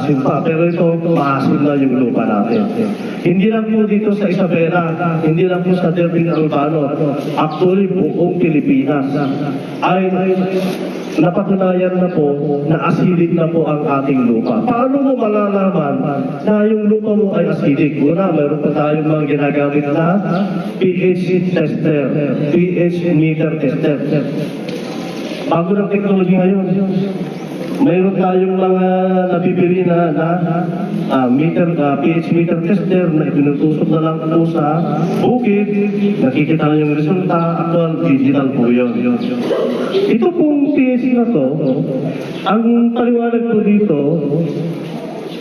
maasim pa. Pero ito, maasim na yung lupa natin. Hindi lang po dito sa Isabela, hindi lang po sa Derby Albano. Actually, buong Pilipinas ay napatunayan na po na acidic na po ang ating lupa. Paano mo malalaman na yung lupa mo ay acidic? Una, meron pa tayong mga ginagamit na pH tester, pH meter tester. Bago ng technology ngayon, mayroon tayong mga nabibili na pH meter tester na itinutusok na lang po sa bukid. Nakikita na yung resulta. Actual, digital po yun. Ito pong pH na to, ang paliwanag po dito,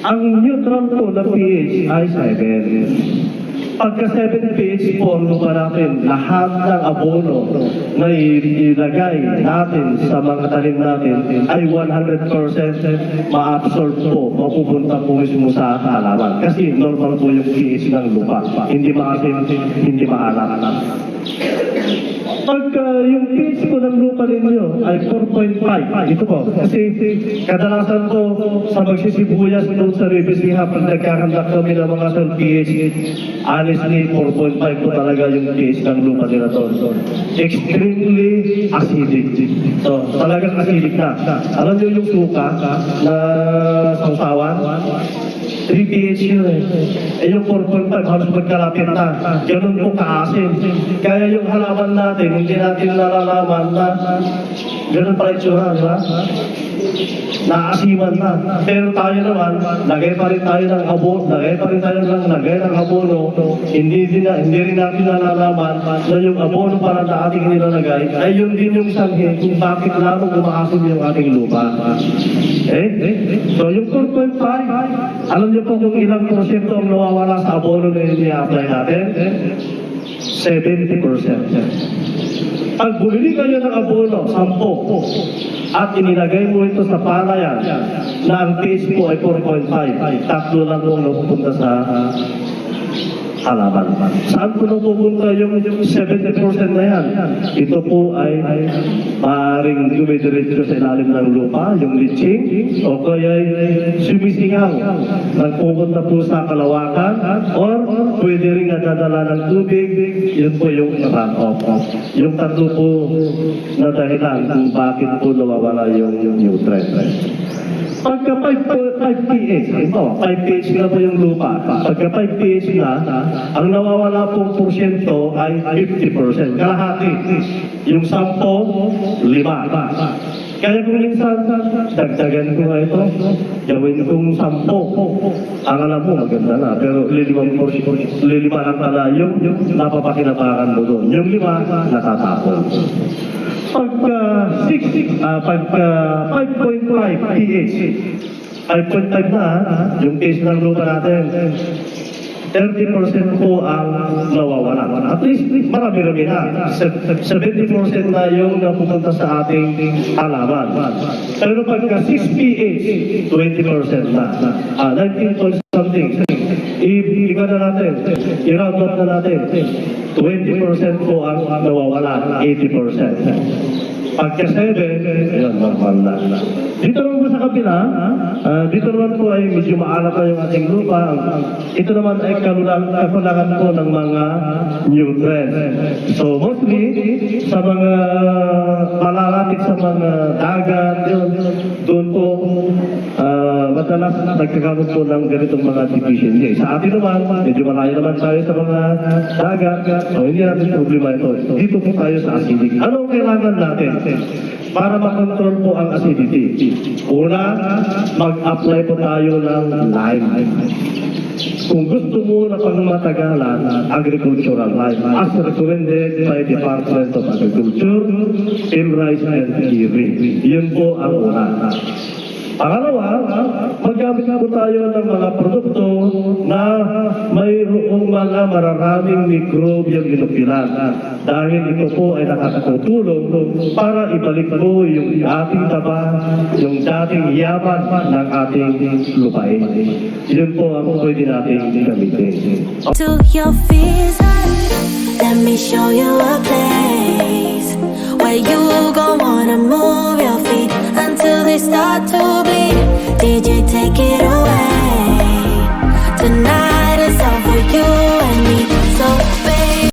ang neutral po na pH ay 7. Pagka 7 pH po ang lupa natin, lahat ng abono na ilagay natin sa mga tanim natin ay 100% ma-absorb po, mapupunta po mismo sa halaman. Kasi normal po yung pH ng lupa. Hindi maasim, hindi maalat. Pagka yung pH po ng lupa ninyo ay 4.5, ito po. Kasi kadalasan po sa magsisibuyas doon sa Ribisiha, pag nagkakandak kami ng mga soil pH, honestly, 4.5 po talaga yung pH ng lupa nila doon. Extremely acidic. So, talagang acidic na. Alam niyo yung suka na sausawan? 3 pH yun eh. Yung 4.5, halos magkalapit na. Ganun po kaasin. Kaya yung halaman natin, hindi natin nalalaman na ganun pala itsura, di ba? Naasiman na. Pero tayo naman, lagay pa rin tayo ng abono, lagay ng abono, hindi rin natin nalalaman na yung abono para na ating nilalagay, ay yun din yung sanhi kung bakit lamang umaasim yung ating lupa. So yung 4.5, alam niyo po kung ilang porsyento ang nawawala sa abono na i-apply natin? 70%. Pag bumili kayo ng abono, 10, at inilagay mo ito sa palayan na ang pH po ay 4.5, tatlo lang po napupunta sa halaman. Saan po napupunta yung 70% na yan? Ito po ay maaaring dumidiretso sa ilalim ng lupa, yung leaching, o kaya sumisingaw, nagpupunta po sa kalawakan, or pwede rin nadadala ng tubig, yun po yung runoff. Yung tatlo po na dahilan kung bakit po nawawala yung nutrients. Pagka 5 pH, ito, 5 pH na po yung lupa. Pagka 5 pH na, ang nawawala pong porsyento ay 50%. Kalahati. Yung 10, 5. Kaya kung minsan, dagdagan ko nga ito, gawin kong 10. Ang alam mo, maganda na. Pero lilima lang pala yung napapakinabangan mo doon. Yung 5, natatapon. Pagka 5.5 pH, 5.5 na, yung pH ng lupa natin, 30% po ang nawawala. At least, marami-rami na. 70% na yung napupunta sa ating halaman. Pero pagka 6 pH, 20% na. 19 point something. Iba na natin. I-round up na natin. 20% po ang nawawala. 80%. Pagka 7, ayun, normal na. Dito naman po sa kapila, dito naman po ay medyo maalat na yung ating lupa. Ito naman ay kakulangan po ng mga nutrients. So mostly, sa mga malalapit sa mga dagat, doon po madalas nagkakaroon po ng ganitong mga deficiency. Sa atin naman, medyo malayo naman tayo sa mga dagat, so hindi natin problema ito. Dito po tayo sa acidic. Ano kailangan natin para makontrol po ang acidity? Una, mag-apply po tayo ng lime. Kung gusto mo na pangmatagalan, agricultural lime, as recommended by Department of Agriculture, Philrice and Kiri. Yun po ang una. Pangalawa, maggamit po tayo ng mga produkto na mayroong mga mararaming microbial inoculan. Dahil ito po ay nakakatutulong para ibalik mo yung dating taba, yung dating yaman ng ating lupain. Yun po ang pwede natin gamitin. To your fears, let me show you a place where you gon' wanna move your feet until they start to bleed. DJ, take it on.